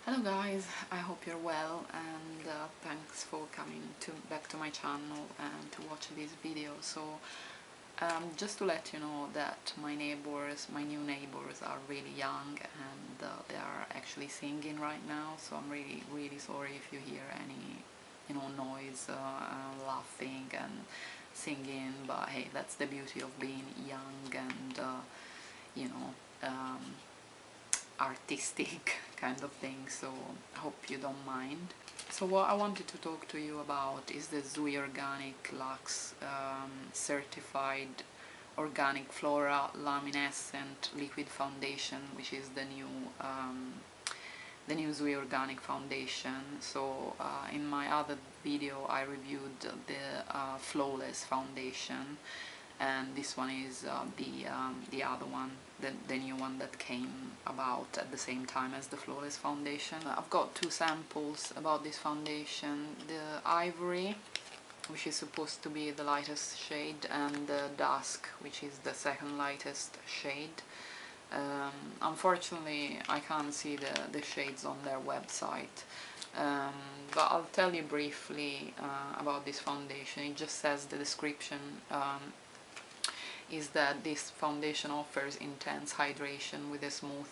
Hello guys, I hope you're well, and thanks for coming back to my channel and to watch this video. So just to let you know that my new neighbors are really young, and they are actually singing right now, so I'm really sorry if you hear any noise, laughing and singing, but hey, that's the beauty of being young and artistic kind of thing, so I hope you don't mind. So what I wanted to talk to you about is the Zuii Organic Lux Certified Organic Flora Luminescent Liquid Foundation, which is the new Zuii Organic foundation. So in my other video I reviewed the Flawless foundation, and this one is the other one, the new one that came about at the same time as the Flawless foundation. I've got two samples about this foundation: the Ivory, which is supposed to be the lightest shade, and the Dusk, which is the second lightest shade. Unfortunately I can't see the shades on their website, but I'll tell you briefly about this foundation. It just says, the description is that this foundation offers intense hydration with a smooth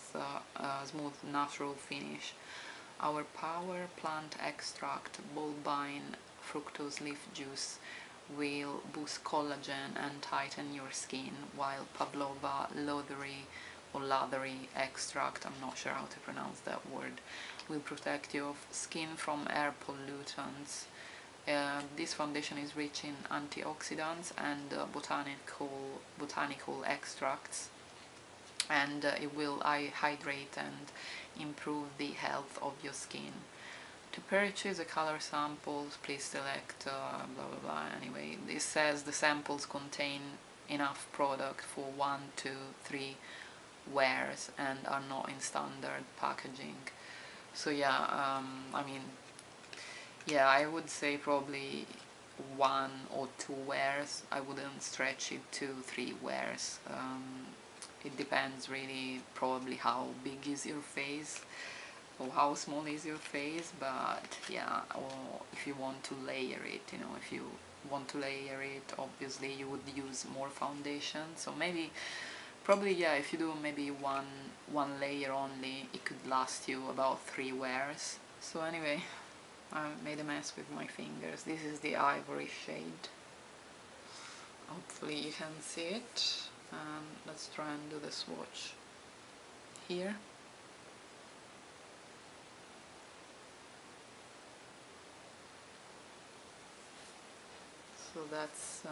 natural finish. Our power plant extract, bulbine, fructose leaf juice will boost collagen and tighten your skin, while Pavlova leathery extract, I'm not sure how to pronounce that word, will protect your skin from air pollutants. This foundation is rich in antioxidants and botanical extracts, and it will hydrate and improve the health of your skin. To purchase a color samples, please select blah blah blah. Anyway, this says the samples contain enough product for 1 to 3 wears and are not in standard packaging. So yeah, I would say probably 1 or 2 wears. I wouldn't stretch it to 3 wears. It depends really, probably how big is your face or how small is your face, but yeah, or if you want to layer it, if you want to layer it, obviously you would use more foundation. So probably yeah, if you do maybe one layer only, it could last you about 3 wears. So anyway, I made a mess with my fingers. This is the Ivory shade. Hopefully you can see it. Let's try and do the swatch here. So that's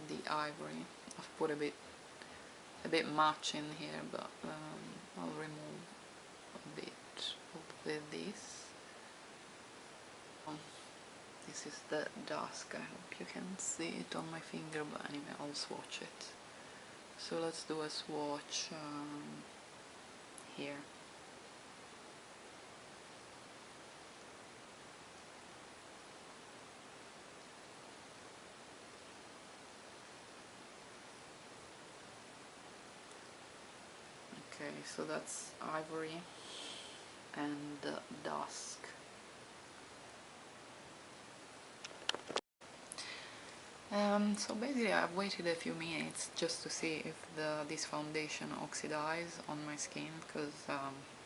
the Ivory. I've put a bit much in here, but I'll remove a bit of this. This is the Dusk. I hope you can see it on my finger, but anyway, I'll swatch it. So let's do a swatch here. Okay, so that's Ivory and Dusk. So basically I've waited a few minutes just to see if this foundation oxidizes on my skin, because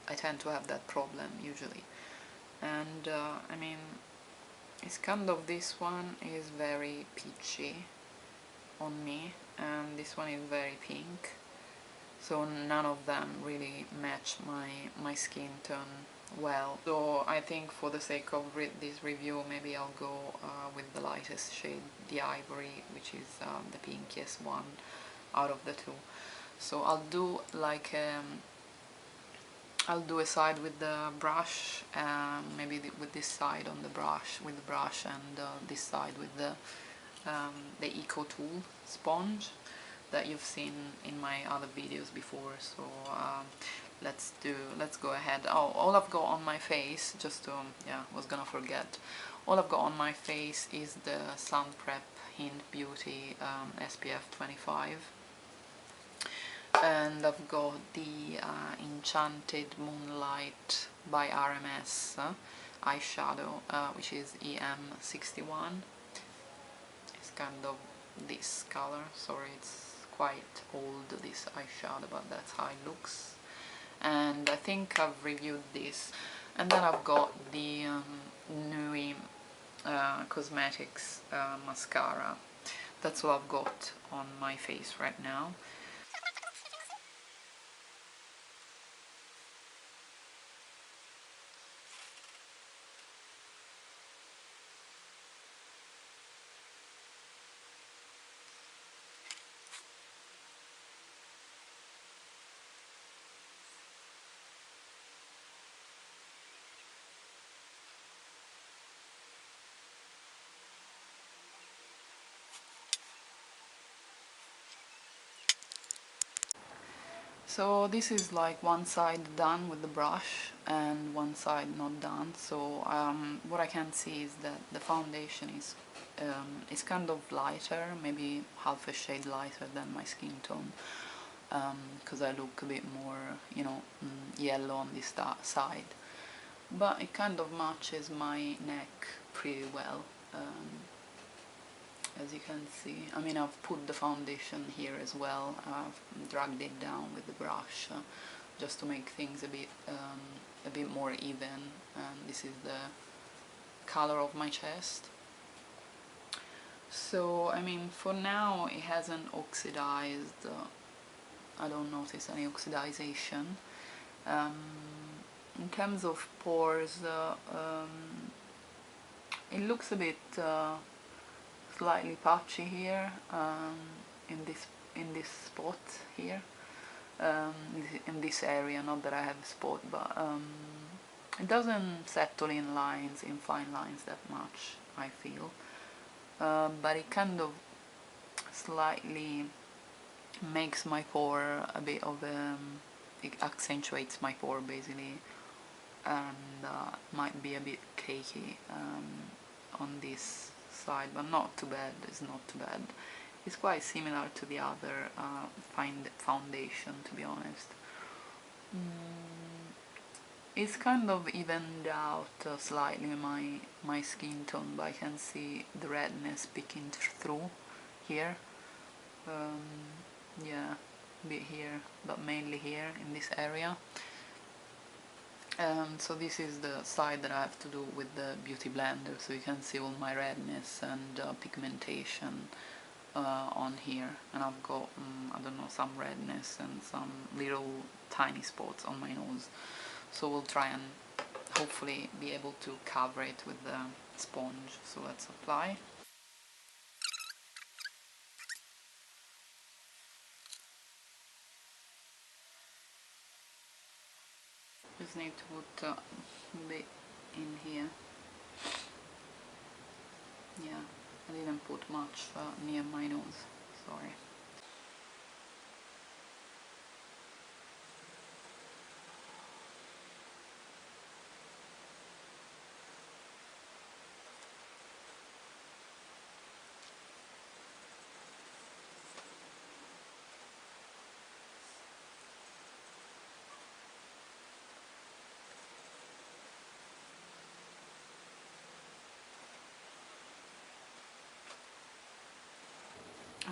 I tend to have that problem usually. And it's kind of, this one is very peachy on me, and this one is very pink. So none of them really match my skin tone well. So I think for the sake of this review, maybe I'll go with the lightest shade, the Ivory, which is the pinkiest one out of the two. So I'll do like I'll do a side with the brush, maybe with this side on the brush with the brush, and this side with the Eco Tool sponge that you've seen in my other videos before. So let's go ahead. Oh, all I've got on my face, just to, was gonna forget, all I've got on my face is the Sun Prep Hint Beauty SPF 25. And I've got the Enchanted Moonlight by RMS eyeshadow, which is EM61. It's kind of this color. Sorry, it's quite old, this eyeshadow, but that's how it looks. And I think I've reviewed this. And then I've got the Zuii Cosmetics mascara. That's what I've got on my face right now. So this is like one side done with the brush and one side not done. So what I can see is that the foundation is kind of lighter, maybe half a shade lighter than my skin tone, because I look a bit more, you know, yellow on this side. But it kind of matches my neck pretty well. As you can see, I mean, I've put the foundation here as well. I've dragged it down with the brush just to make things a bit more even. And this is the color of my chest. So I mean, for now it hasn't oxidized. I don't notice any oxidization. In terms of pores, it looks a bit slightly patchy here, in this spot here, in this area. Not that I have a spot, but it doesn't settle in lines, in fine lines that much, I feel. But it kind of slightly makes my pore a bit of it accentuates my pore basically, and might be a bit cakey on this side, but not too bad. It's not too bad. It's quite similar to the other foundation, to be honest. It's kind of evened out slightly my skin tone, but I can see the redness peeking through here. Yeah, a bit here, but mainly here in this area. So this is the side that I have to do with the beauty blender, so you can see all my redness and pigmentation on here. And I've got, I don't know, some redness and some little tiny spots on my nose. So we'll try and hopefully be able to cover it with the sponge. So let's apply. Just need to put a bit in here. Yeah, I didn't put much near my nose, sorry.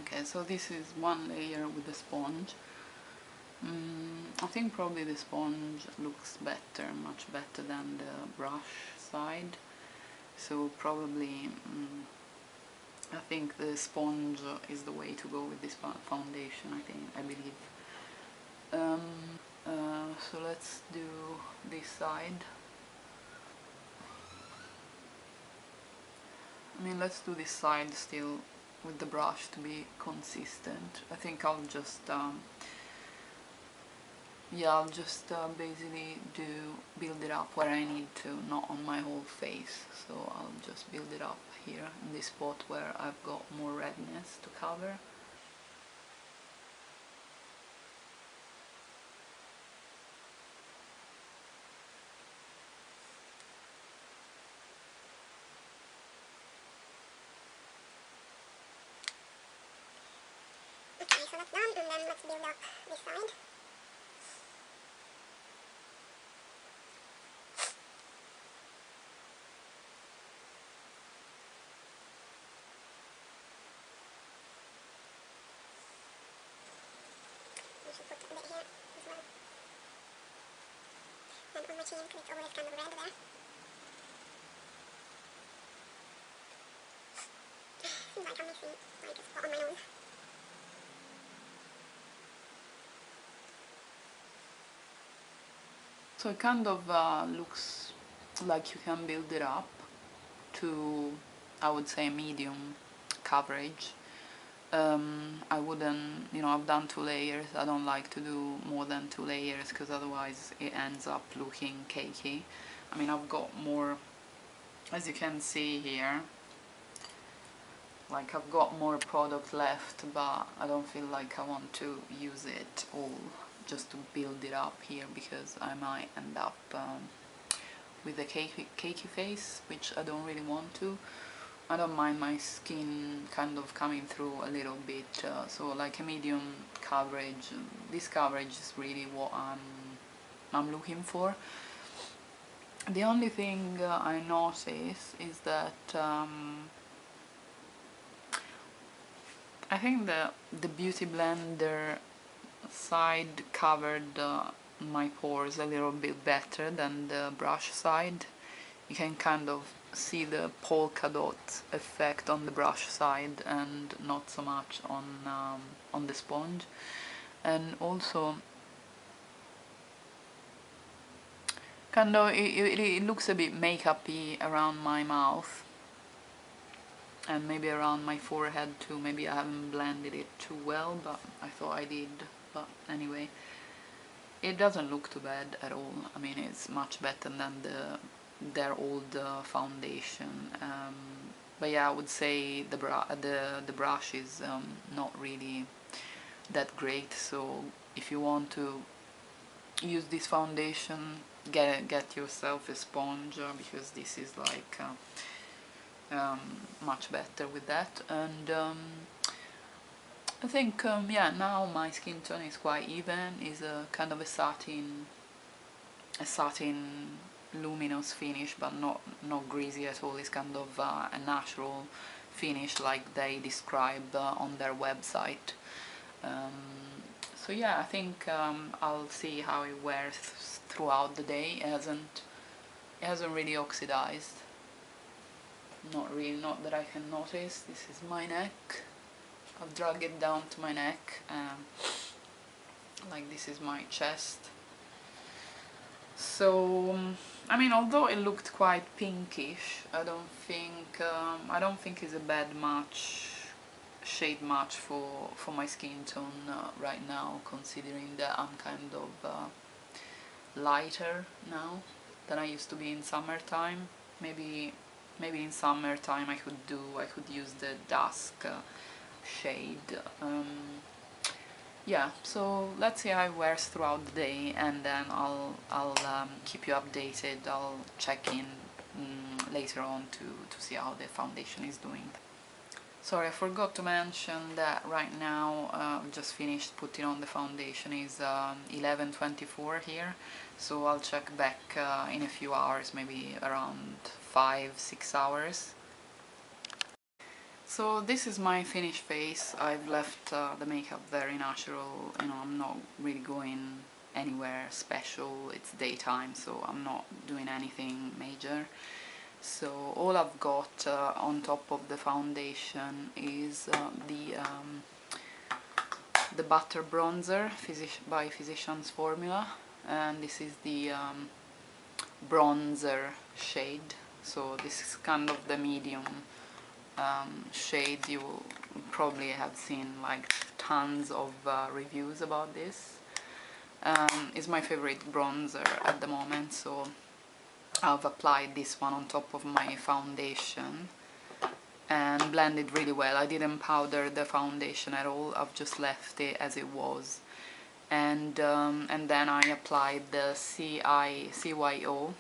Okay, so this is one layer with the sponge. I think probably the sponge looks better, much better than the brush side. So probably, I think the sponge is the way to go with this foundation, I believe. So let's do this side. I mean, let's do this side still with the brush to be consistent. I think I'll just yeah, I'll just basically build it up where I need to, not on my whole face. So I'll just build it up here in this spot where I've got more redness to cover. that's done, and then let's build up this side. I should put a bit here as well. And on my chin, because it's always kind of red there. Seems like I'm missing like a spot on my nose. So it kind of looks like you can build it up to, I would say, medium coverage. I wouldn't, I've done 2 layers. I don't like to do more than 2 layers because otherwise it ends up looking cakey. I mean, I've got more, as you can see here, like I've got more product left, but I don't feel like I want to use it all just to build it up here, because I might end up with a cakey face, which I don't really want to. I don't mind my skin kind of coming through a little bit, so like a medium coverage. This coverage is really what I'm looking for. The only thing I notice is that I think the Beauty Blender side covered my pores a little bit better than the brush side. You can kind of see the polka dot effect on the brush side and not so much on the sponge. And also kind of it looks a bit makeup-y around my mouth and maybe around my forehead too. Maybe I haven't blended it too well, but I thought I did. But anyway, it doesn't look too bad at all. I mean, it's much better than their old foundation. But yeah, I would say the brush is not really that great. So if you want to use this foundation, get yourself a sponge, because this is like much better with that. And I think yeah, now my skin tone is quite even. Is a kind of a satin luminous finish, but not greasy at all. It's kind of a natural finish like they describe on their website. So yeah, I think I'll see how it wears throughout the day. It hasn't really oxidized. Not really, not that I can notice. This is my neck. I've dragged it down to my neck. Like this is my chest. So I mean, although it looked quite pinkish, I don't think it's a bad shade match for my skin tone right now, considering that I'm kind of lighter now than I used to be in summertime. Maybe in summertime I could use the dusk shade. Yeah, so let's see how it wears throughout the day, and then I'll keep you updated. I'll check in later on to see how the foundation is doing. Sorry, I forgot to mention that right now I've just finished putting on the foundation. Is 11:24 here, so I'll check back in a few hours, maybe around 5-6 hours. So this is my finished face. I've left the makeup very natural. I'm not really going anywhere special. It's daytime, so I'm not doing anything major. So all I've got on top of the foundation is the Butter Bronzer by Physicians Formula, and this is the bronzer shade. So this is kind of the medium shade. You will probably have seen like tons of reviews about this. It's my favorite bronzer at the moment, so I've applied this one on top of my foundation and blended really well. I didn't powder the foundation at all. I've just left it as it was, and then I applied the CYO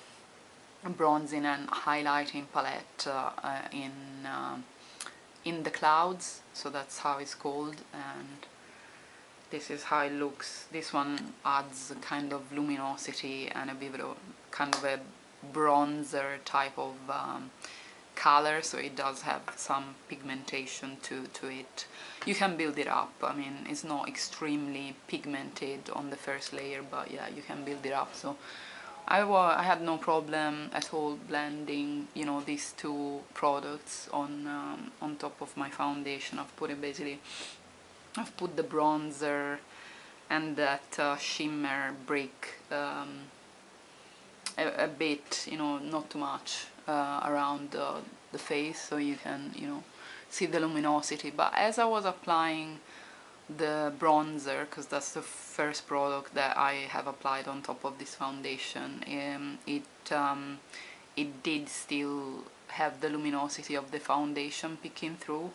bronzing and highlighting palette in the clouds, so that's how it's called. And this is how it looks. This one adds a kind of luminosity and a bit of kind of a bronzer type of color, so it does have some pigmentation to it. You can build it up. I mean, it's not extremely pigmented on the first layer, but yeah, you can build it up. So I had no problem at all blending, you know, these two products on top of my foundation. I've put the bronzer and that shimmer brick a bit, you know, not too much around the face, so you can, you know, see the luminosity. But as I was applying the bronzer, because that's the first product that I have applied on top of this foundation, it did still have the luminosity of the foundation peeking through,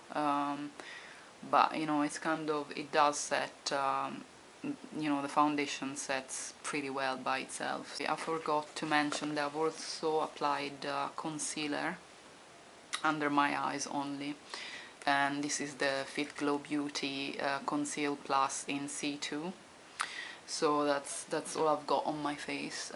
but you know, it's kind of, it does set, you know, the foundation sets pretty well by itself. I forgot to mention that I've also applied concealer under my eyes only, and this is the Fit Glow Beauty Conceal Plus in C2. So that's all I've got on my face.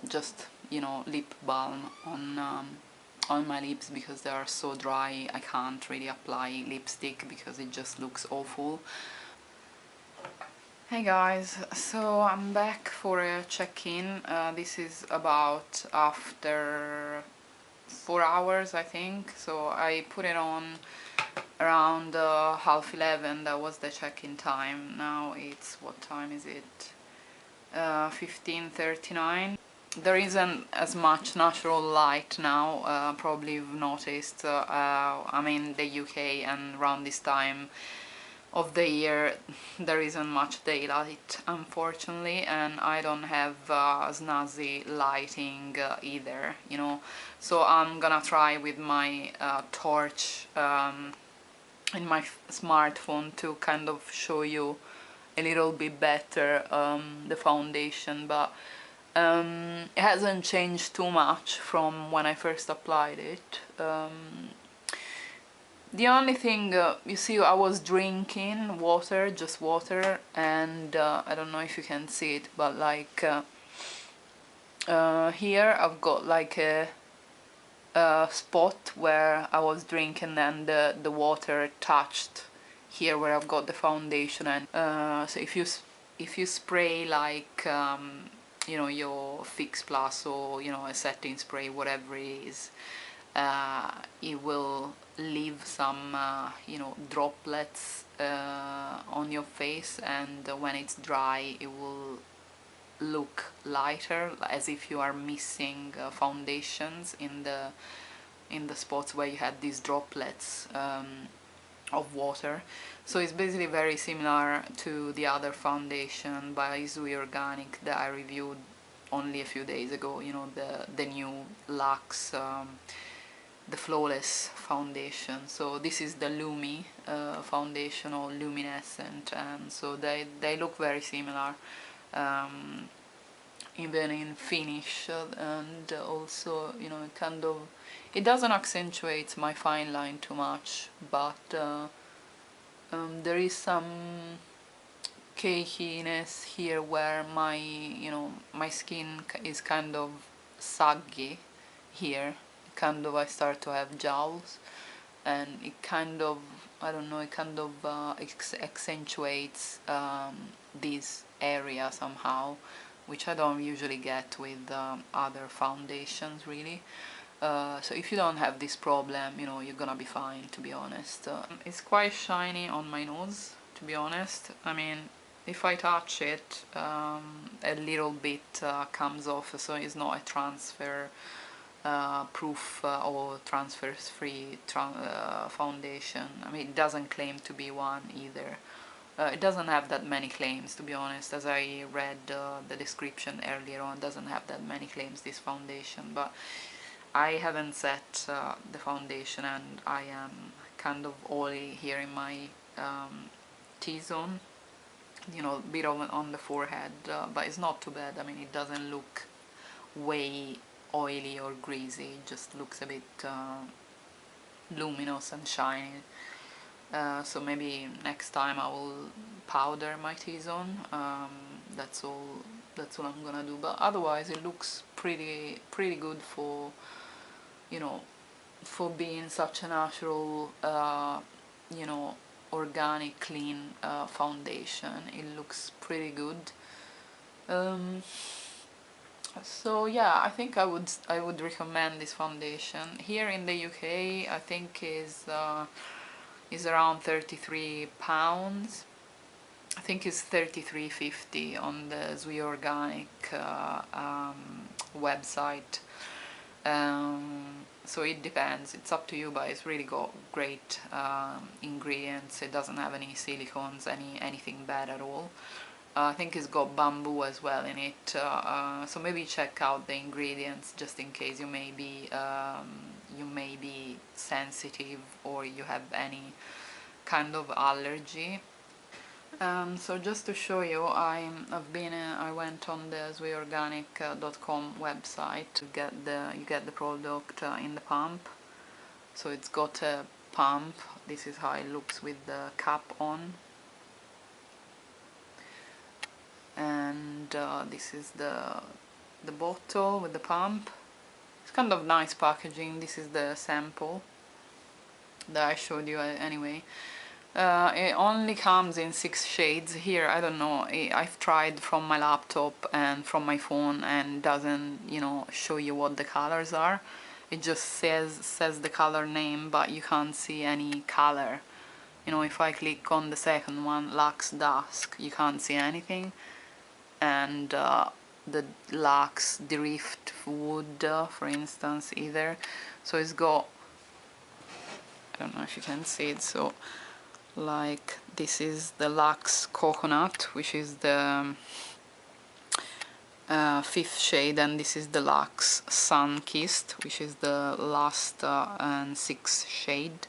Just, you know, lip balm on my lips because they are so dry. I can't really apply lipstick because it just looks awful. Hey guys, so I'm back for a check-in. This is about after 4 hours, I think. So I put it on around 11:30. That was the check-in time. Now it's, what time is it? 15:39. There isn't as much natural light now, probably you've noticed. I'm in the UK, and around this time of the year there isn't much daylight, unfortunately, and I don't have snazzy lighting either, you know. So I'm gonna try with my torch in my smartphone to kind of show you a little bit better the foundation, but it hasn't changed too much from when I first applied it. The only thing, you see, I was drinking water, just water, and I don't know if you can see it, but like here I've got like a spot where I was drinking, and the water touched here where I've got the foundation. And so if you spray like you know, your Fix Plus or, you know, a setting spray, whatever it is, it will leave some you know, droplets on your face, and when it's dry it will look lighter, as if you are missing foundations in the spots where you had these droplets of water. So it's basically very similar to the other foundation by Zuii Organic that I reviewed only a few days ago, you know, the new Lux the Flawless foundation. So this is the Lumi foundation, or Luminescent, and so they look very similar, even in finish, and also, you know, kind of, it doesn't accentuate my fine line too much, but there is some cakiness here where my, you know, my skin is kind of saggy here. Kind of, I start to have jowls, and it kind of, I don't know, it kind of accentuates this area somehow, which I don't usually get with other foundations, really. So if you don't have this problem, you know, you're gonna be fine, to be honest. It's quite shiny on my nose, to be honest. I mean, if I touch it, a little bit comes off, so it's not a transfer proof or transfers free foundation. I mean, it doesn't claim to be one either. It doesn't have that many claims, to be honest. As I read the description earlier on, it doesn't have that many claims, this foundation. But I haven't set the foundation, and I am kind of oily here in my T-zone, you know, a bit on the forehead, but it's not too bad. I mean, it doesn't look way oily or greasy, it just looks a bit luminous and shiny. So maybe next time I will powder my T-zone. That's all I'm gonna do, but otherwise it looks pretty good for, you know, for being such a natural, you know, organic, clean foundation. It looks pretty good. So yeah, I think I would recommend this foundation. Here in the UK, I think is around £33. I think it's 33.50 on the Zuii Organic website. So it depends, it's up to you, but it's really got great ingredients. It doesn't have any silicones, anything bad at all. I think it's got bamboo as well in it, so maybe check out the ingredients just in case you may be sensitive or you have any kind of allergy. So just to show you, I went on the zuiorganic.com website to get you get the product in the pump. So it's got a pump. This is how it looks with the cap on, and this is the bottle with the pump. It's kind of nice packaging. This is the sample that I showed you anyway. It only comes in 6 shades. Here, I don't know, I've tried from my laptop and from my phone, and doesn't, you know, show you what the colors are. It just says the color name, but you can't see any color. You know, if I click on the second one, Lux Dusk, you can't see anything. And the Lux Driftwood, for instance, either. So it's got, I don't know if you can see it, so like this is the Lux Coconut, which is the 5th shade, and this is the Lux Sunkissed, which is the last and 6th shade.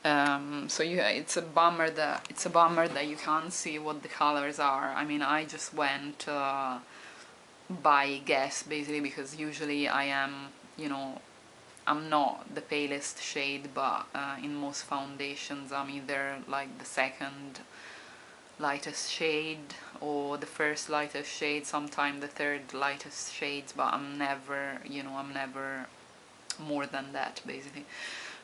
So it's a bummer that you can't see what the colors are. I mean, I just went by guess basically, because usually I am, you know, I'm not the palest shade, but in most foundations I'm either like the second lightest shade or the first lightest shade, sometimes the third lightest shades, but I'm never, you know, I'm never more than that basically.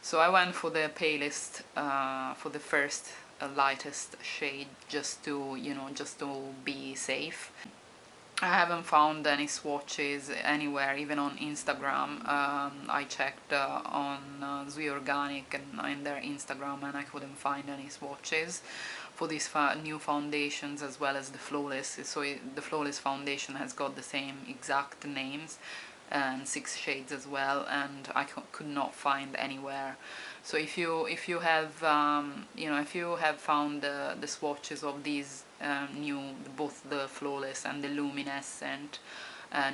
So I went for the palest, for the first lightest shade, just to, you know, just to be safe. I haven't found any swatches anywhere, even on Instagram. I checked on Zuii Organic and in their Instagram, and I couldn't find any swatches for these new foundations, as well as the Flawless. So the Flawless foundation has got the same exact names and 6 shades as well, and I could not find anywhere. So if you have you know, if you have found the swatches of these new, both the Flawless and the Luminescent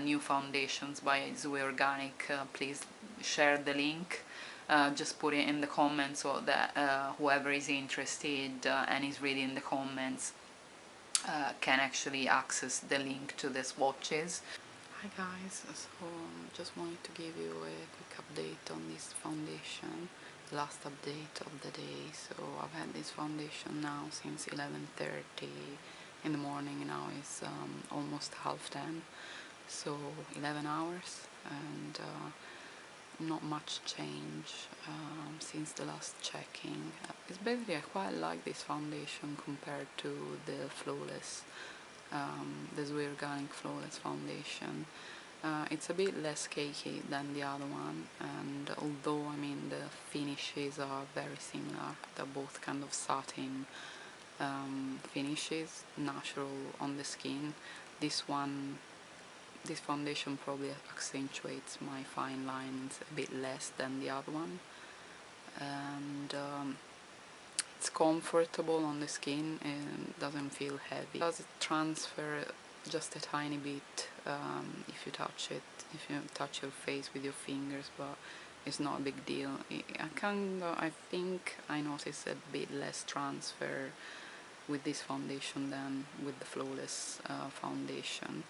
new foundations by Zuii Organic, please share the link. Just put it in the comments so that whoever is interested and is reading the comments can actually access the link to the swatches. Hi guys, so just wanted to give you a quick update on this foundation, the last update of the day. So I've had this foundation now since 11:30 in the morning. Now it's almost 10:30, so 11 hours, and not much change since the last checking. It's basically, I quite like this foundation compared to the Flawless, the Zuii Organic Flawless foundation. It's a bit less cakey than the other one, and although, I mean, the finishes are very similar, they're both kind of satin finishes, natural on the skin. This foundation probably accentuates my fine lines a bit less than the other one, and it's comfortable on the skin and doesn't feel heavy. It does transfer just a tiny bit if you touch it, if you touch your face with your fingers, but it's not a big deal. I think I noticed a bit less transfer with this foundation than with the Flawless foundation.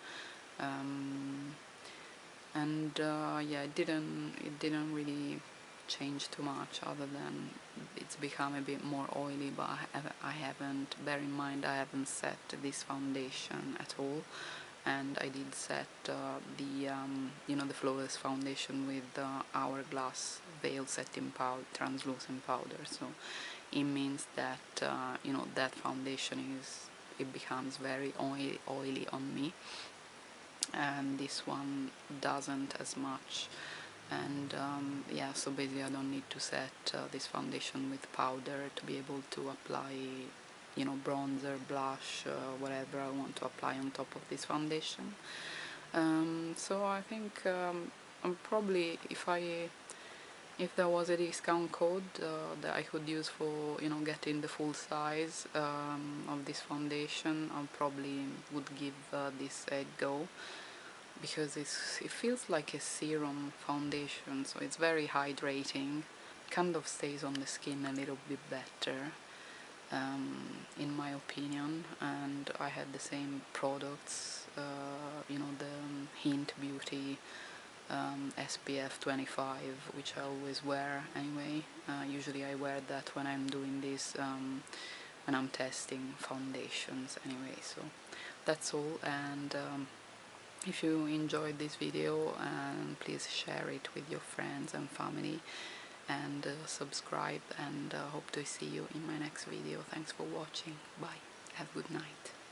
Yeah, it didn't really changed too much, other than it's become a bit more oily, but I haven't, bear in mind I haven't set this foundation at all, and I did set the the flawless foundation with the Hourglass Veil Setting Powder, translucent powder, so it means that that foundation it becomes very oily on me, and this one doesn't as much. And yeah, so basically I don't need to set this foundation with powder to be able to apply bronzer, blush, whatever I want to apply on top of this foundation. So I think I'm probably, if there was a discount code that I could use for getting the full size of this foundation, I probably would give this a go, because it feels like a serum foundation, so it's very hydrating, kind of stays on the skin a little bit better, in my opinion. And I had the same products, the Hint Beauty SPF 25, which I always wear anyway. Usually I wear that when I'm doing this, when I'm testing foundations anyway. So that's all, and if you enjoyed this video, please share it with your friends and family, and subscribe, and hope to see you in my next video. Thanks for watching. Bye. Have a good night.